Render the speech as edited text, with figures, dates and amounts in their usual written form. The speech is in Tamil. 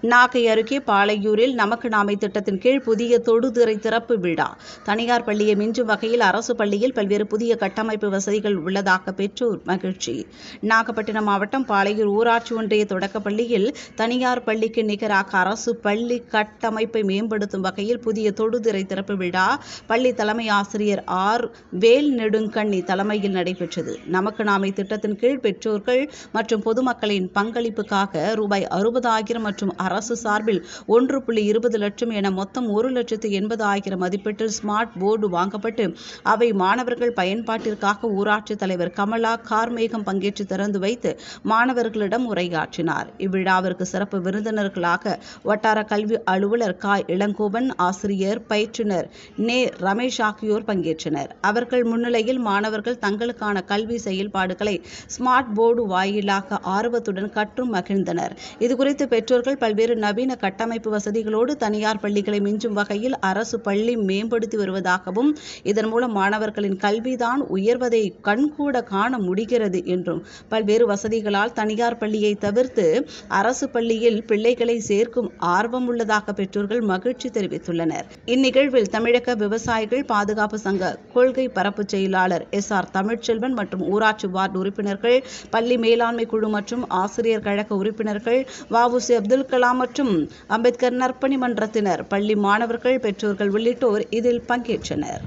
நாகை அருகே பாளையூரில் நமக்கு நாமை திட்டத்தின் கீழ் புதிய தொடுதிரை திறப்பு விழா. தனியார் பள்ளியை மிஞ்சும் வகையில் அரசு பள்ளியில் பல்வேறு புதிய கட்டமைப்பு வசதிகள் உள்ளதாக பெற்றோர் மகிழ்ச்சி. நாகப்பட்டினம் மாவட்டம் பாளையூர் ஊராட்சி ஒன்றிய தொடக்கப்பள்ளியில் தனியார் பள்ளிக்கு நிகராக அரசு பள்ளி கட்டமைப்பை மேம்படுத்தும் வகையில் புதிய தொடுதிரை திறப்பு விழா பள்ளி தலைமை ஆசிரியர் ஆர். வேல் நெடுங்கண்ணி தலைமையில் நடைபெற்றது. நமக்கு நாமை திட்டத்தின் கீழ் பெற்றோர்கள் மற்றும் பொதுமக்களின் பங்களிப்புக்காக ரூபாய் 60,000 மற்றும் அரசு சார்பில் 1.20 லட்சம் என மொத்தம் 1,80,000 மதிப்பீட்டில் ஸ்மார்ட் போர்டு வாங்கப்பட்டு அவை மாணவர்கள் பயன்பாட்டிற்காக ஊராட்சி தலைவர் கமலா கார்மேகம் பங்கேற்று திறந்து வைத்து மாணவர்களிடம் உரையாற்றினார். இவ்விழாவிற்கு சிறப்பு விருந்தினர்களாக வட்டார கல்வி அலுவலர் கா. இளங்கோவன், ஆசிரியர் பயிற்றுனர் நே. ரமேஷ் ஆகியோர் பங்கேற்றனர். அவர்கள் முன்னிலையில் மாணவர்கள் தங்களுக்கான கல்வி செயல்பாடுகளை ஸ்மார்ட் போர்டு வாயிலாக ஆர்வத்துடன் கற்று மகிழ்ந்தனர். இதுகுறித்து பெற்றோர்கள் பல்வேறு நவீன கட்டமைப்பு வசதிகளோடு தனியார் பள்ளிகளை மிஞ்சும் வகையில் அரசு பள்ளி மேம்படுத்தி வருவதாகவும் இதன் மூலம் மாணவர்களின் கல்விதான் உயர்வதை கண்கூட காண முடிகிறது என்றும் பல்வேறு வசதிகளால் தனியார் பள்ளியை தவிர்த்து அரசு பள்ளியில் பிள்ளைகளை சேர்க்கும் ஆர்வம் உள்ளதாக பெற்றோர்கள் மகிழ்ச்சி தெரிவித்துள்ளனர். இந்நிகழ்வில் தமிழக விவசாயிகள் பாதுகாப்பு சங்க கொள்கை பரப்பு செயலாளர் எஸ்.ஆர். தமிழ்ச்செல்வன் மற்றும் ஊராட்சி வார்டு உறுப்பினர்கள், பள்ளி மேலாண்மை குழு மற்றும் ஆசிரியர் கழக உறுப்பினர்கள், வ.உ.சி. அப்துல் கலாம் மற்றும் அம்பேத்கர் நற்பணி மன்றத்தினர், பள்ளி மாணவர்கள், பெற்றோர்கள் உள்ளிட்டோர் இதில் பங்கேற்றனர்.